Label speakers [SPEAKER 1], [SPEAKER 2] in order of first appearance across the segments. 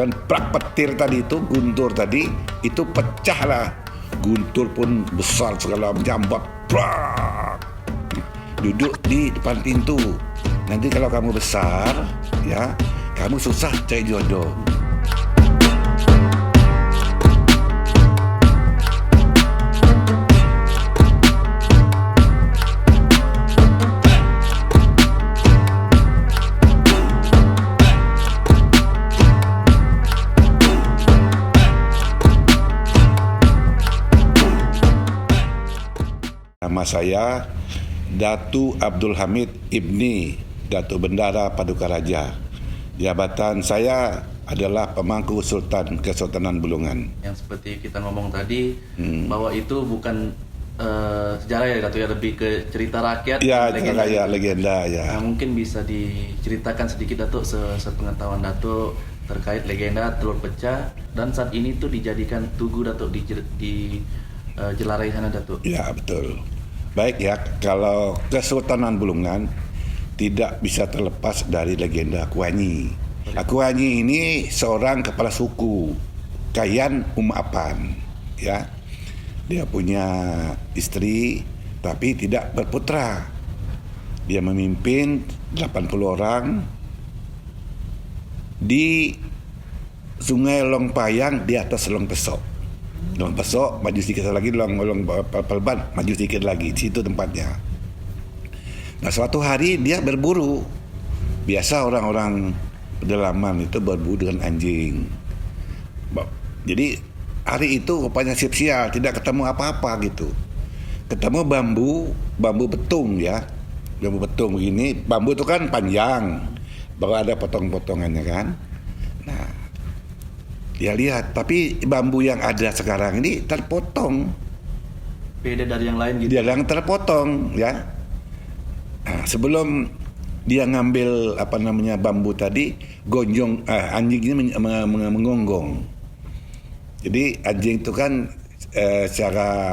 [SPEAKER 1] Dengan prak petir tadi itu, guntur tadi, itu pecahlah. Guntur pun besar segala menjambat. Prak. Duduk di depan pintu. Nanti kalau kamu besar, ya, kamu susah cari jodoh. Nama saya Datu Abdul Hamid Ibni Datu Bendara Paduka Raja. Jabatan saya adalah pemangku Sultan Kesultanan Bulungan.
[SPEAKER 2] Yang seperti kita ngomong tadi, bahwa itu bukan sejarah ya Datu, ya lebih ke cerita rakyat.
[SPEAKER 1] Ya, cerita kayak legenda ya.
[SPEAKER 2] Nah, mungkin bisa diceritakan sedikit Datuk, sepengetahuan Datuk terkait legenda telur pecah, dan saat ini tuh dijadikan tugu Datuk di Jelarai sana Datuk.
[SPEAKER 1] Ya, betul. Baik ya, kalau Kesultanan Bulungan tidak bisa terlepas dari legenda Akuanyi. Akuanyi ini seorang kepala suku Kayan Umapan, ya. Dia punya istri tapi tidak berputra. Dia memimpin 80 orang di Sungai Longpayang di atas Long Pesok. Long Pesok maju sedikit lagi, Long Palban maju sedikit lagi, di situ tempatnya. Nah, suatu hari dia berburu. Biasa orang-orang pedalaman itu berburu dengan anjing. Jadi hari itu rupanya sial, tidak ketemu apa-apa gitu. Ketemu bambu betung ya. Bambu betung begini, bambu itu kan panjang, baru ada potong-potongannya kan. Nah, dia lihat, tapi bambu yang ada sekarang ini terpotong.
[SPEAKER 2] Beda dari yang lain gitu.
[SPEAKER 1] Dia yang terpotong ya. Nah, sebelum dia ngambil bambu tadi, anjing ini menggonggong. Jadi anjing itu kan secara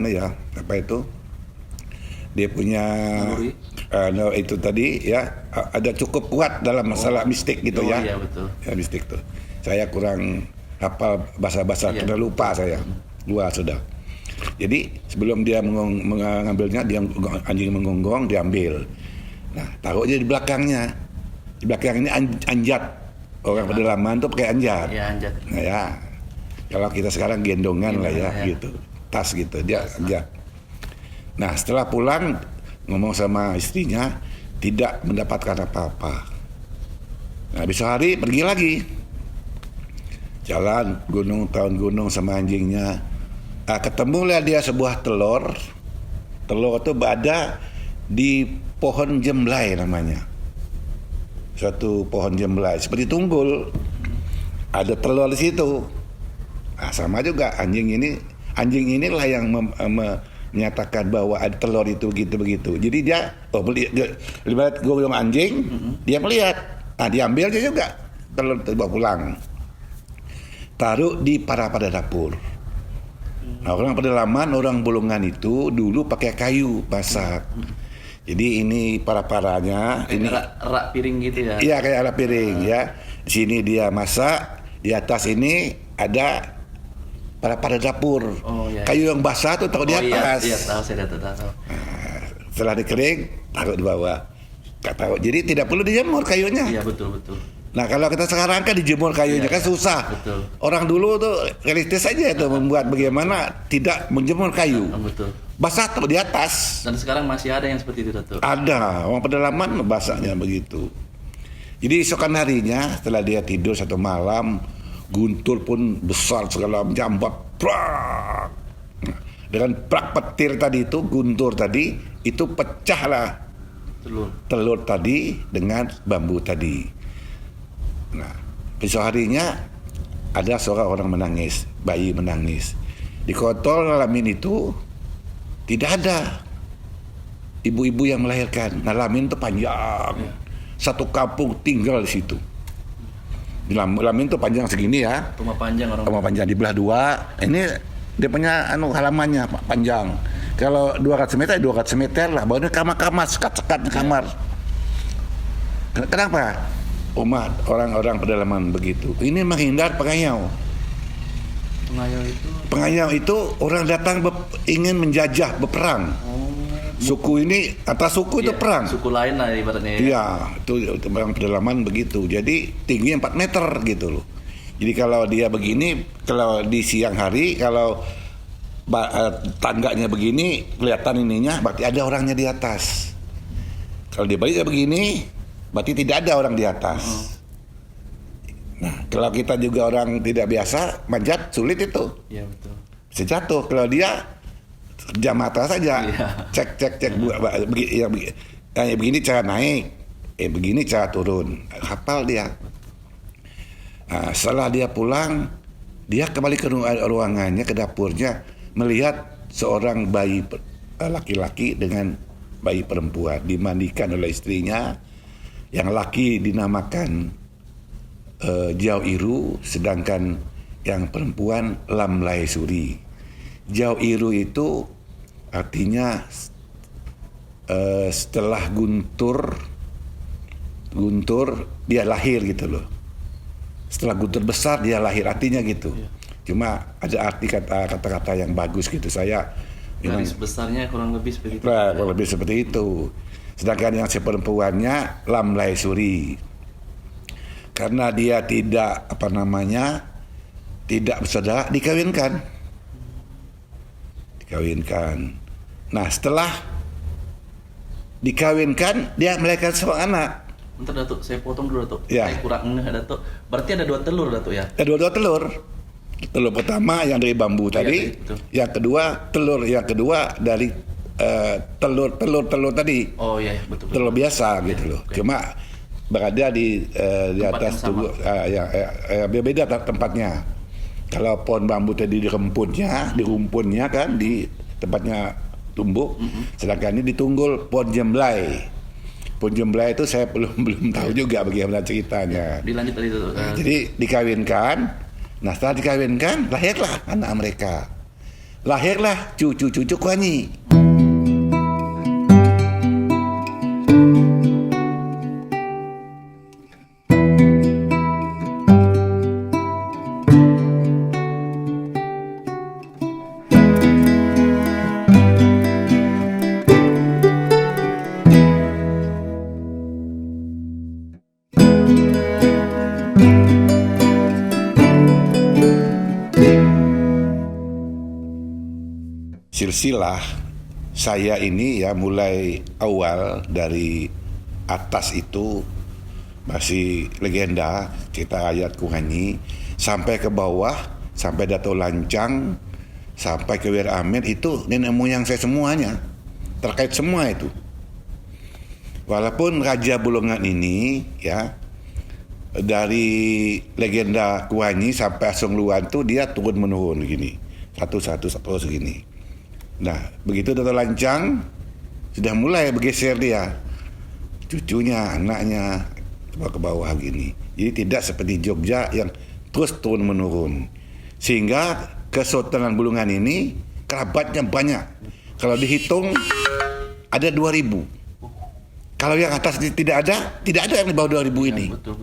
[SPEAKER 1] ya, apa itu? Dia punya itu tadi ya, ada cukup kuat dalam masalah mistik gitu ya.
[SPEAKER 2] Iya, betul.
[SPEAKER 1] Ya, mistik tuh. Saya kurang hafal bahasa-bahasa, sudah lupa saya. Dua sudah. Jadi sebelum dia mengambilnya, dia anjing menggonggong, diambil. Nah, taruhnya di belakangnya. Di belakang ini anjat. Orang pedalaman tuh pakai anjat.
[SPEAKER 2] Iya, anjat.
[SPEAKER 1] Nah, ya. Kalau kita sekarang gendongan lah ya, gitu. Tas gitu, dia anjat. Nah, setelah pulang ngomong sama istrinya, tidak mendapatkan apa-apa. Nah, besok hari pergi lagi. Jalan tahun gunung sama anjingnya. Ketemulah dia sebuah telur. Telur itu berada di pohon jemblay namanya. Suatu pohon jemblay seperti tunggul. Ada telur di situ. Nah, sama juga anjing inilah yang menyatakan bahwa ada telur itu begitu. Jadi dia lihat gue bilang anjing, dia melihat. Nah, diambil dia juga telur itu bawa pulang. Taruh di pada dapur. Nah, orang pedalaman, orang Bulungan itu dulu pakai kayu masak. Jadi ini para-paranya ini
[SPEAKER 2] rak piring gitu ya.
[SPEAKER 1] Iya, kayak rak piring ya. Di sini dia masak, di atas ini ada pada dapur.
[SPEAKER 2] Oh, iya.
[SPEAKER 1] Kayu yang basah tuh taruh di atas.
[SPEAKER 2] Iya, tahu, saya tahu.
[SPEAKER 1] Nah, setelah dikering, taruh di bawah. Taruh. Jadi tidak perlu dijemur kayunya.
[SPEAKER 2] Iya, betul.
[SPEAKER 1] Nah, kalau kita sekarang kan dijemur kayunya kan susah.
[SPEAKER 2] Betul.
[SPEAKER 1] Orang dulu tuh realistis aja itu membuat bagaimana tidak menjemur kayu.
[SPEAKER 2] Betul.
[SPEAKER 1] Basah taruh di atas.
[SPEAKER 2] Dan sekarang masih ada yang seperti itu, Datuk.
[SPEAKER 1] Ada, orang pedalaman basahnya begitu. Jadi esokan harinya setelah dia tidur satu malam, guntur pun besar segala menjambat. Prak. Dengan prak petir tadi itu, guntur tadi, itu pecahlah telur tadi dengan bambu tadi. Nah, besok harinya ada seorang orang menangis, bayi menangis. Di Kotol Lamin itu tidak ada ibu-ibu yang melahirkan. Nah, Lamin itu panjang. Satu kampung tinggal di situ. Di Lamin itu panjang segini ya.
[SPEAKER 2] Rumah panjang orang.
[SPEAKER 1] Rumah panjang dibelah dua. Ini dia punya halamannya panjang. Kalau 200 meter 200 meter lah. Baru kamar-kamar, sekat-sekatnya kamar. Kenapa? umat orang-orang pedalaman begitu. Ini menghindar pengayau. Pengayau itu orang datang ingin menjajah, berperang. Suku ini atas suku itu perang.
[SPEAKER 2] Suku lain lah ibaratnya.
[SPEAKER 1] Iya, itu orang pedalaman begitu. Jadi tinggi 4 meter gitu loh. Jadi kalau dia begini, kalau di siang hari, kalau tangganya begini, kelihatan ininya, berarti ada orangnya di atas. Kalau dia balik begini, berarti tidak ada orang di atas. Nah, kalau kita juga orang tidak biasa, manjat sulit itu.
[SPEAKER 2] Iya betul.
[SPEAKER 1] Bisa jatuh. Kalau dia jam mata saja, cek begini cara naik, begini cara turun, hafal dia. Nah, setelah dia pulang, dia kembali ke ruangannya, ke dapurnya, melihat seorang bayi laki-laki dengan bayi perempuan dimandikan oleh istrinya. Yang laki dinamakan Jau Iru, sedangkan yang perempuan Lam Lai Suri. Jau Iru itu artinya setelah guntur dia lahir gitu loh. Setelah guntur besar dia lahir, artinya gitu. Cuma ada arti kata-kata yang bagus gitu. Saya
[SPEAKER 2] garis besarnya kurang lebih seperti itu.
[SPEAKER 1] Kurang lebih seperti itu. Sedangkan yang seperempuannya Lam Lai Suri. Karena dia tidak tidak bersaudara, dikawinkan. Nah, setelah dikawinkan, dia melahirkan seorang anak.
[SPEAKER 2] Bentar Datuk, saya potong dulu Datuk.
[SPEAKER 1] Ya.
[SPEAKER 2] Saya kurang ngeh Datuk. Berarti ada 2 telur Datuk ya?
[SPEAKER 1] Ada 2 telur. Telur pertama yang dari bambu tadi, yang kedua dari telur tadi.
[SPEAKER 2] Oh iya, betul.
[SPEAKER 1] Telur biasa gitu loh.
[SPEAKER 2] Okay.
[SPEAKER 1] Cuma berada di atas tubuh, beda tempatnya. Kalau pohon bambu tadi di rumpunnya kan di tempatnya tumbuh, sedangkan ini di tunggul pohon jemblay. Pohon jemblay itu saya belum tahu juga bagaimana ceritanya.
[SPEAKER 2] Dilanjut tadi Datuk.
[SPEAKER 1] Jadi dikawinkan. Nah, setelah dikawinkan, lahirlah anak mereka. Lahirlah cucu-cucu Kuanyi. Silsilah saya ini ya mulai awal dari atas itu masih legenda cerita ayat Kuanyi sampai ke bawah, sampai Dato Lancang, sampai ke Wir Amir, itu nenek moyang saya semuanya terkait semua itu. Walaupun Raja Bulungan ini ya dari legenda Kuanyi sampai Asung Luan tuh dia turun menurun gini, satu segini. Nah, begitu Dato Lancang sudah mulai bergeser dia, cucunya, anaknya ke bawah gini. Jadi tidak seperti Jogja yang terus turun menurun. Sehingga Kesultanan Bulungan ini kerabatnya banyak. Kalau dihitung ada 2.000. Kalau yang atas tidak ada yang di bawah 2.000 ini.
[SPEAKER 2] Betul.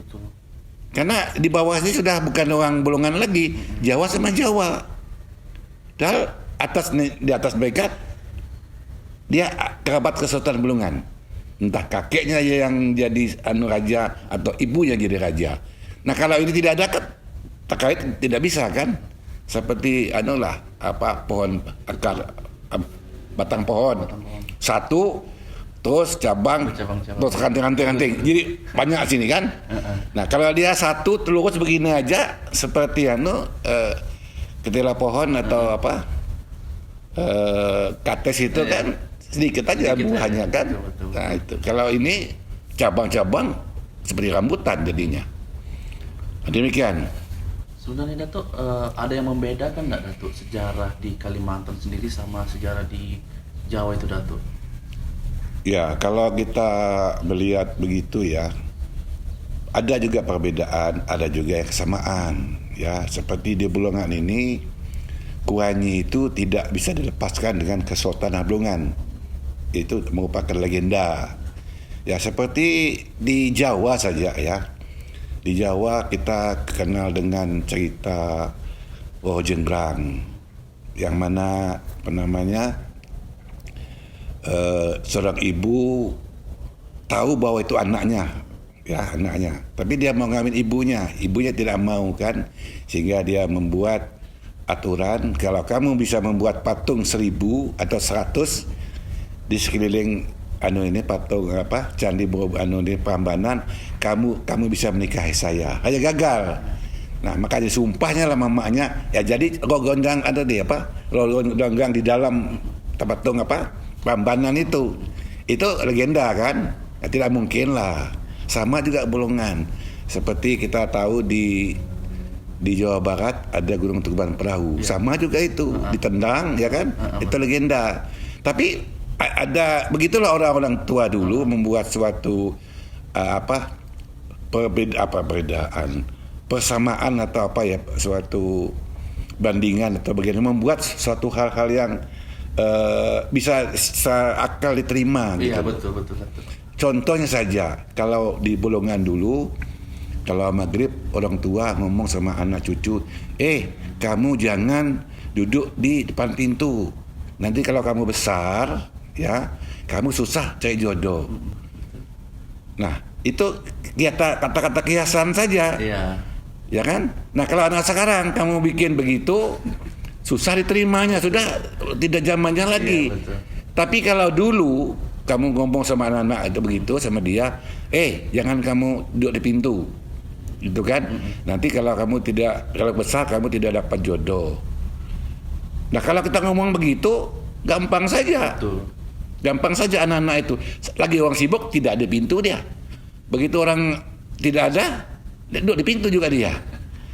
[SPEAKER 1] Karena di bawah ini sudah bukan orang Bulungan lagi, Jawa sama Jawa. Dan di atas mereka dia kerabat Kesultanan Bulungan. Entah kakeknya yang jadi raja atau ibunya jadi raja. Nah, kalau ini tidak ada terkait tidak bisa kan? Seperti pohon akar batang pohon. Satu terus cabang. Terus ranting-ranting. Jadi banyak sini kan? Nah, kalau dia satu lurus begini aja seperti ketela pohon atau kates itu kan sedikit aja buahnya kan.
[SPEAKER 2] Betul.
[SPEAKER 1] Nah, itu kalau ini cabang-cabang seperti rambutan jadinya. Demikian.
[SPEAKER 2] Sebenarnya Datuk, ada yang membedakan nggak Datuk sejarah di Kalimantan sendiri sama sejarah di Jawa itu Datuk?
[SPEAKER 1] Ya, kalau kita melihat begitu ya, ada juga perbedaan, ada juga yang kesamaan. Ya, seperti di Bulungan ini, Kuanyi itu tidak bisa dilepaskan dengan Kesultanan Bulungan. Itu merupakan legenda. Ya, seperti di Jawa saja ya. Di Jawa kita kenal dengan cerita Roh Jenggrang, yang mana seorang ibu tahu bahwa itu anaknya, tapi dia mau ngambil ibunya tidak mau kan, sehingga dia membuat aturan kalau kamu bisa membuat patung 1.000 atau 100 di sekeliling patung Candi Borobudur di Prambanan, kamu bisa menikahi saya. Hanya gagal. Nah, makanya sumpahnya lah mamanya, ya jadi gondang ada gondang di dalam patung Prambanan itu legenda kan, ya, tidak mungkin lah. Sama juga Bolongan, seperti kita tahu di Jawa Barat ada Gunung Tuban Perahu, sama juga itu ditendang, ya kan, itu legenda. Tapi ada begitulah orang-orang tua dulu membuat suatu perbedaan, persamaan atau suatu bandingan atau bagaimana membuat suatu hal-hal yang bisa akal diterima gitu.
[SPEAKER 2] Iya, betul.
[SPEAKER 1] Contohnya saja, kalau di Bolongan dulu, kalau maghrib orang tua ngomong sama anak cucu, kamu jangan duduk di depan pintu. Nanti kalau kamu besar, ya, kamu susah cari jodoh. Nah, itu kata-kata kiasan saja.
[SPEAKER 2] Iya.
[SPEAKER 1] Ya kan? Nah, kalau anak sekarang kamu bikin begitu, susah diterimanya, sudah tidak zamannya lagi.
[SPEAKER 2] Iya, betul.
[SPEAKER 1] Tapi kalau dulu kamu ngomong sama anak-anak itu begitu sama dia, jangan kamu duduk di pintu, gitu kan? Nanti kalau besar kamu tidak dapat jodoh. Nah, kalau kita ngomong begitu, gampang saja.
[SPEAKER 2] Betul.
[SPEAKER 1] Gampang saja anak-anak itu. Lagi orang sibuk tidak ada pintu dia. Begitu orang tidak ada, dia duduk di pintu juga dia.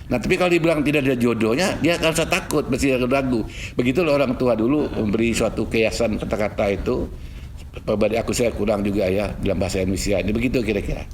[SPEAKER 1] Nah, tapi kalau dibilang tidak ada jodohnya, dia akan rasa takut, mesti ragu. Begitulah orang tua dulu memberi suatu kiasan kata-kata itu. Pribadi saya kurang juga ya dalam bahasa Indonesia. Ini begitu kira-kira.